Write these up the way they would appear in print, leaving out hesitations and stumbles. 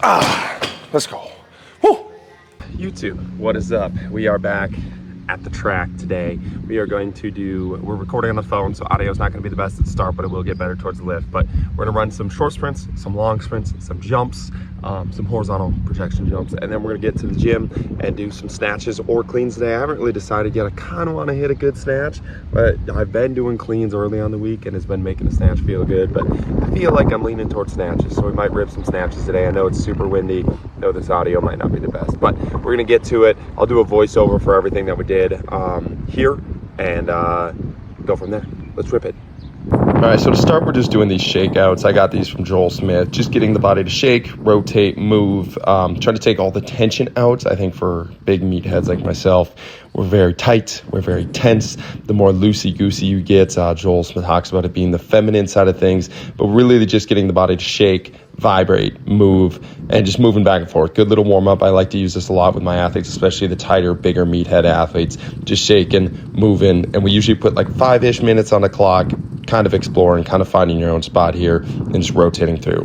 Let's go. Woo! YouTube, what is up? We are back at the track today. We are going to do, we're recording on the phone, so audio is not going to be the best at the start, but it will get better towards the lift. But we're going to run some short sprints, some long sprints, some jumps, some horizontal projection jumps, and then we're going to get to the gym and do some snatches or cleans today. I haven't really decided yet. I kind of want to hit a good snatch, but I've been doing cleans early on the week and it's been making the snatch feel good, but I feel like I'm leaning towards snatches, so we might rip some snatches today. I know it's super windy. I know this audio might not be the best, but we're going to get to it. I'll do a voiceover for everything that we did here and go from there. Let's rip it. All right, so to start, we're just doing these shakeouts. I got these from Joel Smith, just getting the body to shake, rotate, move, trying to take all the tension out. I think for big meatheads like myself, we're very tight, we're very tense. The more loosey-goosey you get, Joel Smith talks about it being the feminine side of things, but really just getting the body to shake, vibrate, move, and just moving back and forth. Good little warm-up. I like to use this a lot with my athletes, especially the tighter, bigger meathead athletes, just shaking, moving, and we usually put like 5-ish minutes on the clock, kind of exploring, kind of finding your own spot here, and just rotating through.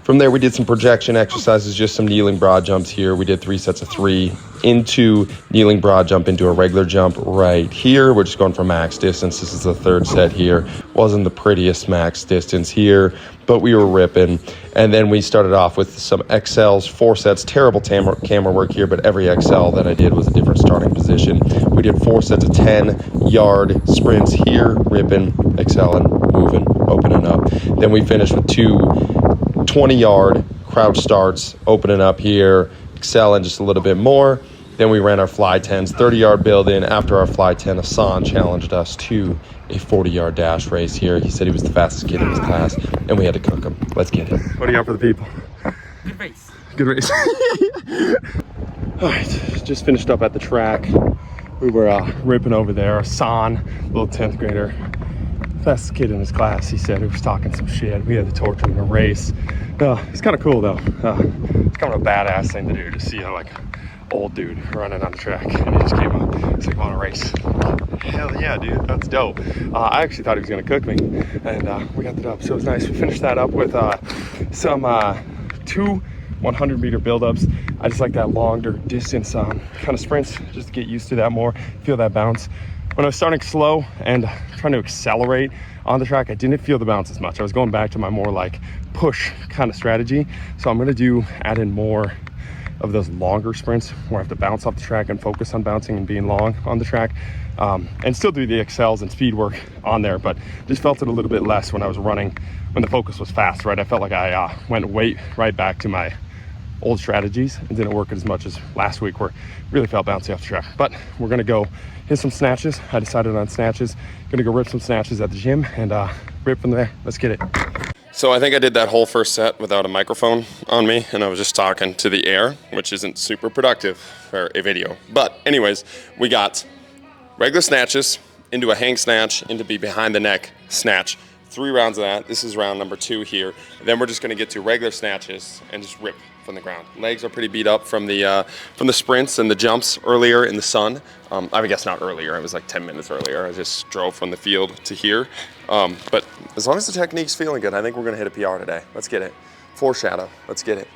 From there, we did some projection exercises, just some kneeling broad jumps here. We did 3 sets of 3 into kneeling broad jump into a regular jump right here. We're just going for max distance. This is the 3rd set here. Wasn't the prettiest max distance here, but we were ripping. And then we started off with some XLs, 4 sets. Terrible camera work here, but every XL that I did was a different starting position. We did 4 sets of 10-yard sprints here, ripping, excelling, moving, opening up. Then we finished with 2 20-yard crouch starts, opening up here, excelling just a little bit more. Then we ran our fly 10s, 30-yard build-in. After our fly 10, Hassan challenged us to a 40-yard dash race here. He said he was the fastest kid in his class, and we had to cook him. Let's get it. What do you got for the people? Good race. Good race. All right, just finished up at the track. We were ripping over there. Hassan, little 10th grader, fastest kid in his class. He said he was talking some shit. We had to torture him in a race. It's kind of cool though. It's kind of a badass thing to do, to see a like old dude running on the track, and he just came up. He's like, "Want a race?" Hell yeah, dude, that's dope. I actually thought he was gonna cook me, and we got the dub, so it was nice. We finished that up with some 2 100-meter build-ups. I just like that longer distance kind of sprints, just to get used to that more, feel that bounce. When I was starting slow and trying to accelerate on the track, I didn't feel the bounce as much. I was going back to my more like push kind of strategy. So I'm gonna add in more of those longer sprints where I have to bounce off the track and focus on bouncing and being long on the track, and still do the excels and speed work on there, but just felt it a little bit less when I was running, when the focus was fast, right? I felt like I went right back to my old strategies and didn't work as much as last week, where really felt bouncy off the track. But we're gonna go hit some snatches. I decided on snatches. Gonna go rip some snatches at the gym and rip from there. Let's get it. So I think I did that whole first set without a microphone on me, and I was just talking to the air, which isn't super productive for a video. But anyways, we got regular snatches into a hang snatch, into the behind the neck snatch. 3 rounds of that. This is round number 2 here. And then we're just gonna get to regular snatches and just rip from the ground. Legs are pretty beat up from the sprints and the jumps earlier in the sun. I guess not earlier, it was like 10 minutes earlier. I just drove from the field to here. But as long as the technique's feeling good, I think we're gonna hit a PR today. Let's get it. Foreshadow, let's get it.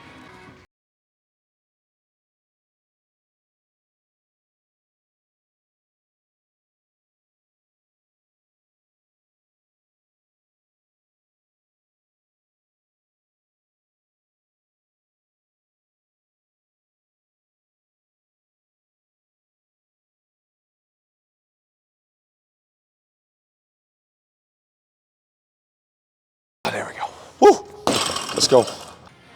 There we go. Woo! Let's go.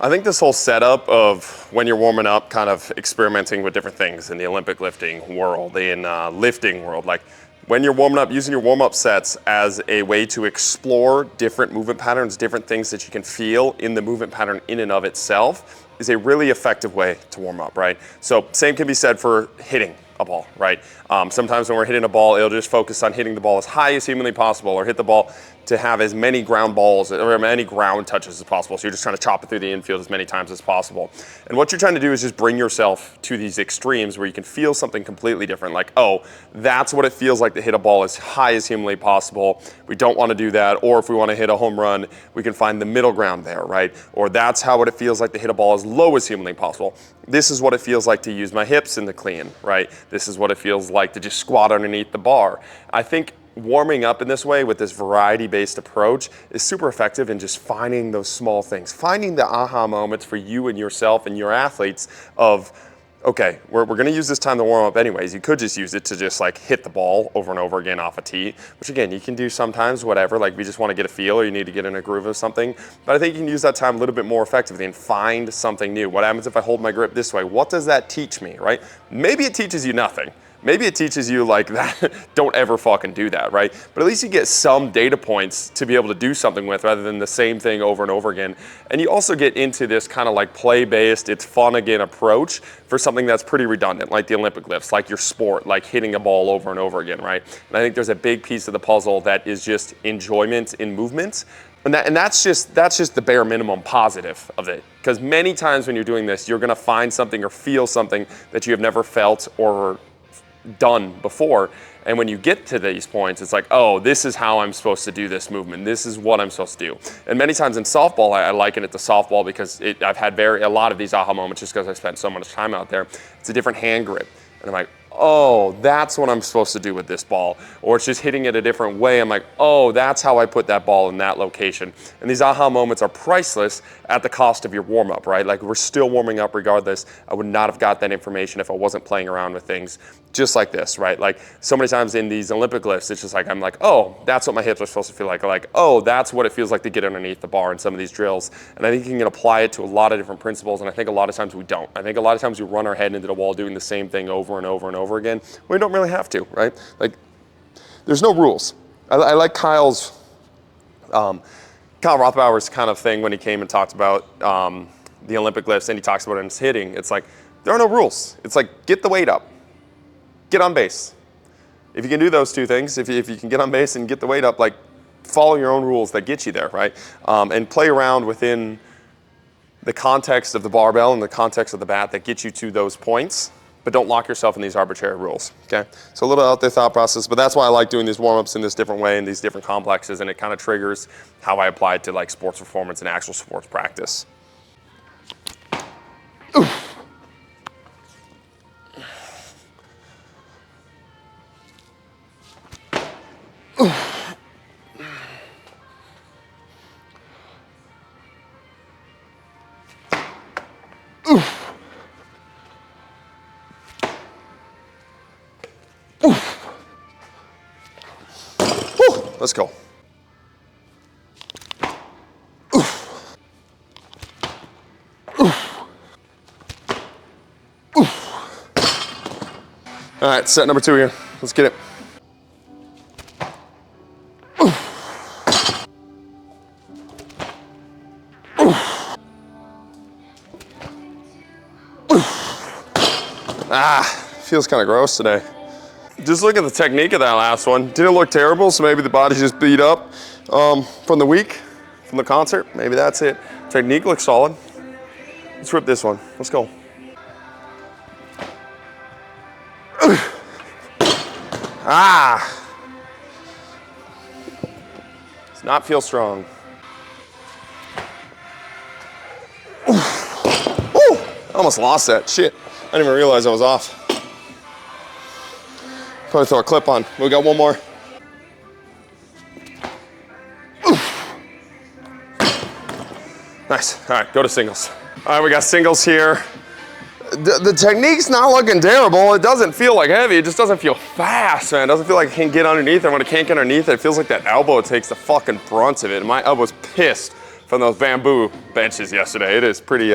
I think this whole setup of when you're warming up, kind of experimenting with different things in the Olympic lifting world, in lifting world, like when you're warming up, using your warm-up sets as a way to explore different movement patterns, different things that you can feel in the movement pattern in and of itself, is a really effective way to warm up, right? So same can be said for hitting a ball, right? Sometimes when we're hitting a ball, it'll just focus on hitting the ball as high as humanly possible, or hit the ball to have as many ground balls or many ground touches as possible. So you're just trying to chop it through the infield as many times as possible. And what you're trying to do is just bring yourself to these extremes where you can feel something completely different. Like, oh, that's what it feels like to hit a ball as high as humanly possible. We don't want to do that. Or if we want to hit a home run, we can find the middle ground there, right? Or that's how it feels like to hit a ball as low as humanly possible. This is what it feels like to use my hips in the clean, right? This is what it feels like to just squat underneath the bar. I think warming up in this way with this variety-based approach is super effective in just finding those small things, finding the aha moments for you and yourself and your athletes of, okay, we're going to use this time to warm up anyways. You could just use it to just like hit the ball over and over again off a tee, which again, you can do sometimes, whatever, like we just want to get a feel or you need to get in a groove of something. But I think you can use that time a little bit more effectively and find something new. What happens if I hold my grip this way? What does that teach me, right? Maybe it teaches you nothing. Maybe it teaches you like that, don't ever fucking do that, right? But at least you get some data points to be able to do something with rather than the same thing over and over again. And you also get into this kind of like play-based, it's fun again approach for something that's pretty redundant, like the Olympic lifts, like your sport, like hitting a ball over and over again, right? And I think there's a big piece of the puzzle that is just enjoyment in movement. And that's just the bare minimum positive of it. Because many times when you're doing this, you're gonna find something or feel something that you have never felt or done before. And when you get to these points, it's like, oh, this is how I'm supposed to do this movement. This is what I'm supposed to do. And many times in softball, I liken it to softball because I've had a lot of these aha moments just because I spent so much time out there. It's a different hand grip. And I'm like, oh, that's what I'm supposed to do with this ball. Or it's just hitting it a different way. I'm like, oh, that's how I put that ball in that location. And these aha moments are priceless at the cost of your warm up, right? Like we're still warming up regardless. I would not have got that information if I wasn't playing around with things just like this, right? Like so many times in these Olympic lifts, it's just like, I'm like, oh, that's what my hips are supposed to feel like. Or like, oh, that's what it feels like to get underneath the bar in some of these drills. And I think you can apply it to a lot of different principles. And I think a lot of times we don't. I think a lot of times we run our head into the wall doing the same thing over and over and over again. We don't really have to, right? Like there's no rules. I like Kyle Rothbauer's kind of thing when he came and talked about the Olympic lifts and he talks about it in his hitting. It's like, there are no rules. It's like, get the weight up. Get on base. If you can do those two things, if you can get on base and get the weight up, like follow your own rules that get you there, right? And play around within the context of the barbell and the context of the bat that gets you to those points, but don't lock yourself in these arbitrary rules, okay? So a little out there thought process, but that's why I like doing these warm-ups in this different way in these different complexes, and it kind of triggers how I apply it to like sports performance and actual sports practice. Oof. Let's go. All right, set number 2 here. Let's get it. Feels kind of gross today. Just look at the technique of that last one. Didn't look terrible, so maybe the body's just beat up from the week, from the concert. Maybe that's it. Technique looks solid. Let's rip this one. Let's go. Does not feel strong. I almost lost that. Shit. I didn't even realize I was off. Probably throw a clip on. We got one more. Nice. All right, go to singles. All right, we got singles here. The technique's not looking terrible. It doesn't feel like heavy. It just doesn't feel fast, man. It doesn't feel like I can get underneath it. And when I can't get underneath it, it feels like that elbow takes the fucking brunt of it. And my elbow's pissed from those bamboo benches yesterday. It is pretty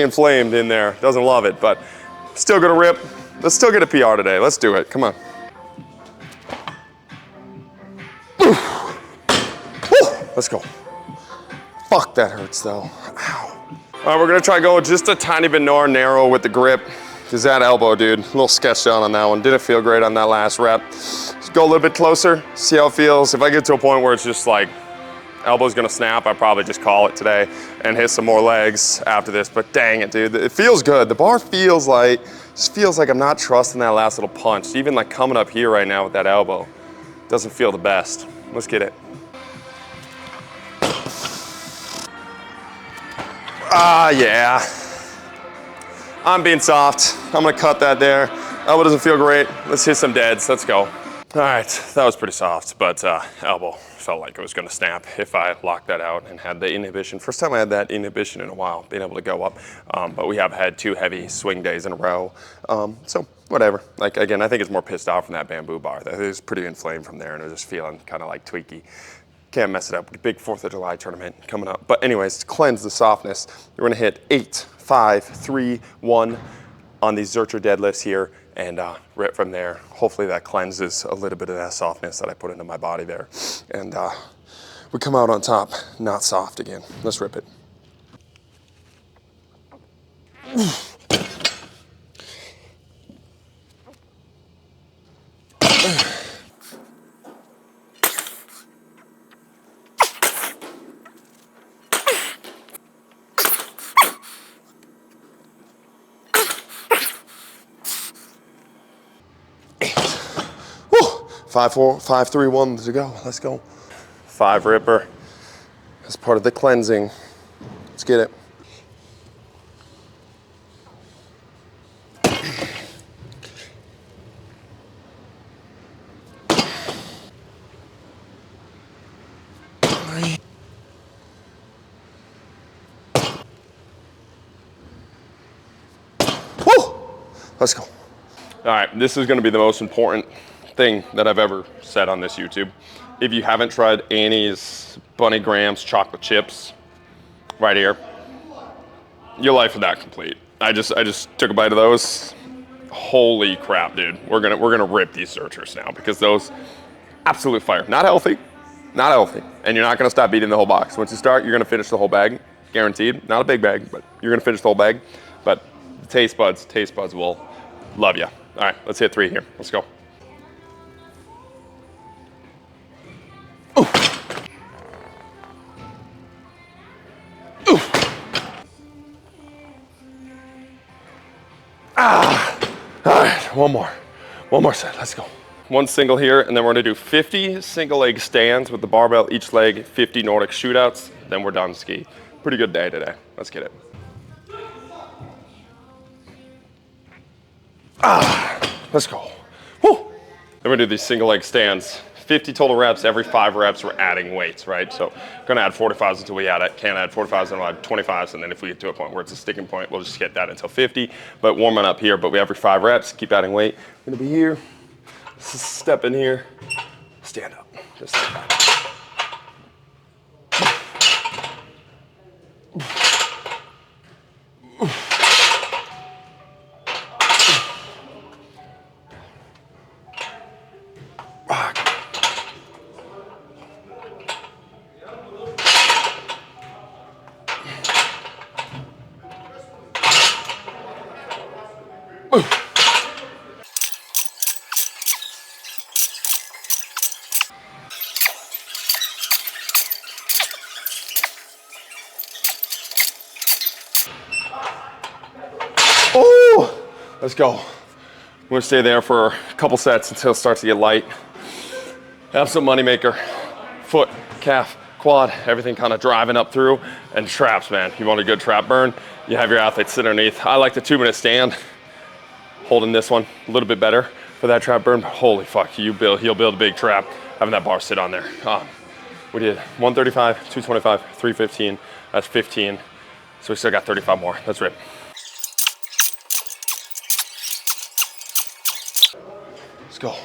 inflamed in there. Doesn't love it, but still gonna rip. Let's still get a PR today. Let's do it. Come on. Let's go. Fuck, that hurts though. Ow. All right, we're gonna try going just a tiny bit more narrow with the grip. Cause that elbow, dude, a little sketched out on that one. Didn't feel great on that last rep. Let's go a little bit closer, see how it feels. If I get to a point where it's just like elbow's gonna snap, I probably just call it today and hit some more legs after this. But dang it, dude, it feels good. The bar feels like, just feels like I'm not trusting that last little punch. Even like coming up here right now with that elbow, doesn't feel the best. Let's get it. Yeah. I'm being soft. I'm gonna cut that there. Elbow doesn't feel great. Let's hit some deads. Let's go. All right, that was pretty soft, but elbow felt like it was gonna snap if I locked that out and had the inhibition. First time I had that inhibition in a while, being able to go up. But we have had 2 heavy swing days in a row. So whatever. Like again, I think it's more pissed off from that bamboo bar. It was pretty inflamed from there and it was just feeling kind of like tweaky. Can't mess it up. Big 4th of July tournament coming up. But anyways, to cleanse the softness, we're gonna hit 8, 5, 3, 1 on these Zercher deadlifts here and rip from there. Hopefully that cleanses a little bit of that softness that I put into my body there. And we come out on top, not soft again. Let's rip it. Five, 4, 5, 3, 1 to go. Let's go. 5 ripper. That's part of the cleansing. Let's get it. Woo! Let's go. All right, this is gonna be the most important thing that I've ever said on this YouTube. If you haven't tried Annie's Bunny Grahams chocolate chips right here, your life is that complete. I just took a bite of those. Holy crap, dude. We're gonna rip these Zerchers now because those absolute fire. Not healthy, not healthy. And you're not gonna stop eating the whole box. Once you start, you're gonna finish the whole bag, guaranteed. Not a big bag, but you're gonna finish the whole bag. But the taste buds will love you. All right, let's hit 3 here. Let's go. Ooh. Ooh. All right, one more set, let's go. 1 single here, and then we're gonna do 50 single leg stands with the barbell each leg, 50 Nordic shootouts, then we're done ski. Pretty good day today, let's get it. Let's go. Woo. Then we're gonna do these single leg stands. 50 total reps, every 5 reps we're adding weights, right? So gonna add 45s until we add it, can't add 45s and we'll add 25s, and then if we get to a point where it's a sticking point, we'll just hit that until 50, but warming up here, but we every 5 reps, keep adding weight. We're gonna be here, step in here, stand up, just like that. Oh, let's go. I'm gonna stay there for a couple sets until it starts to get light. Absolute moneymaker. Foot, calf, quad, everything kind of driving up through. And traps, man. You want a good trap burn, you have your athlete sit underneath. I like the 2-minute stand. Holding this one a little bit better for that trap burn. Holy fuck, he'll build a big trap having that bar sit on there. We did 135, 225, 315. That's 15. So we still got 35 more. Let's rip. Let's go.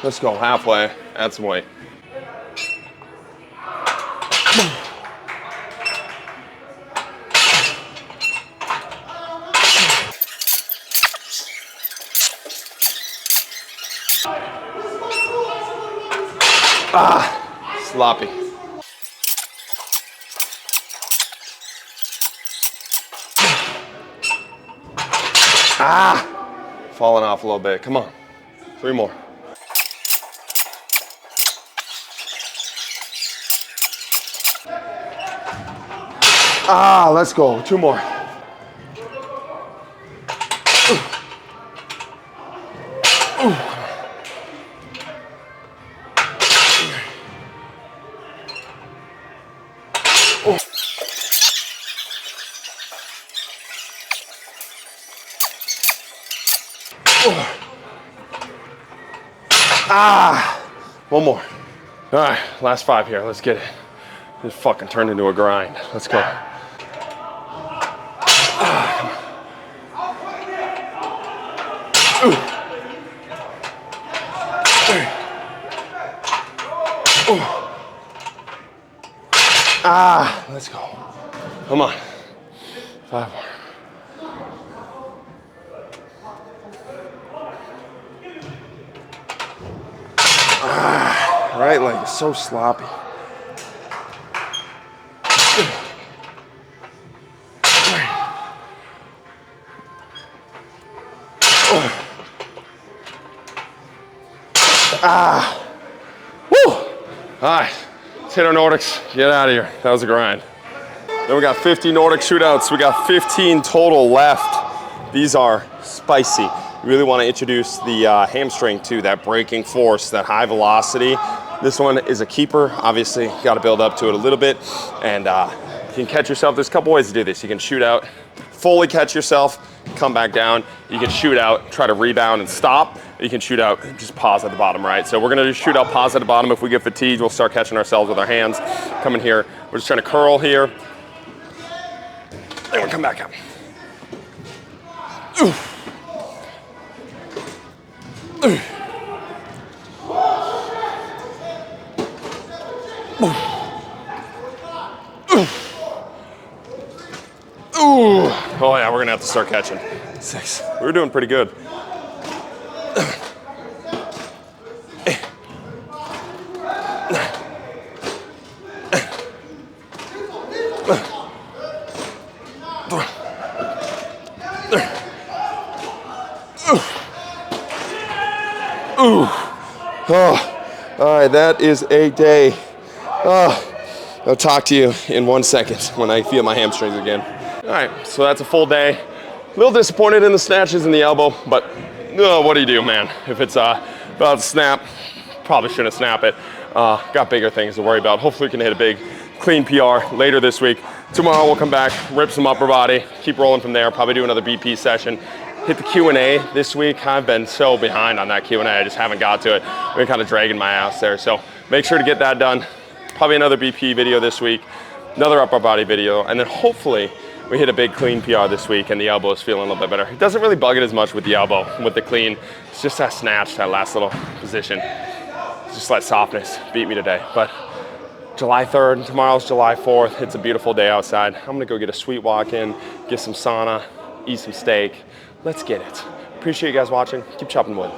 Let's go halfway, add some weight. Sloppy. Falling off a little bit. Come on. 3 more. Let's go. 2 more. One more. All right, last 5 here. Let's get it. This fucking turned into a grind. Let's go. Let's go. Come on. 5 more. Right leg is so sloppy. Woo! All right, let's hit our Nordics, get out of here. That was a grind. Then we got 50 Nordic shootouts. We got 15 total left. These are spicy. You really want to introduce the hamstring to that braking force, that high velocity. This one is a keeper. Obviously, you got to build up to it a little bit. And you can catch yourself. There's a couple ways to do this. You can shoot out, fully catch yourself, come back down. You can shoot out, try to rebound and stop. You can shoot out, just pause at the bottom, right? So we're gonna just shoot out, pause at the bottom. If we get fatigued, we'll start catching ourselves with our hands. Coming here, we're just trying to curl here. And we'll come back up. Oh yeah, we're gonna have to start catching. 6. We were doing pretty good. All right, that is a day. I'll talk to you in 1 second when I feel my hamstrings again. All right, so that's a full day. A little disappointed in the snatches and the elbow, but what do you do, man? If it's about to snap, probably shouldn't snap it. Got bigger things to worry about. Hopefully we can hit a big, clean PR later this week. Tomorrow we'll come back, rip some upper body, keep rolling from there, probably do another BP session. Hit the Q&A this week. I've been so behind on that Q&A. I just haven't got to it. I've been kind of dragging my ass there. So make sure to get that done. Probably another BP video this week, another upper body video, and then hopefully we hit a big clean PR this week and the elbow is feeling a little bit better. It doesn't really bug it as much with the elbow, with the clean. It's just that snatch, that last little position. Just let softness beat me today. But July 3rd, tomorrow's July 4th. It's a beautiful day outside. I'm gonna go get a sweet walk in, get some sauna, eat some steak. Let's get it. Appreciate you guys watching. Keep chopping wood.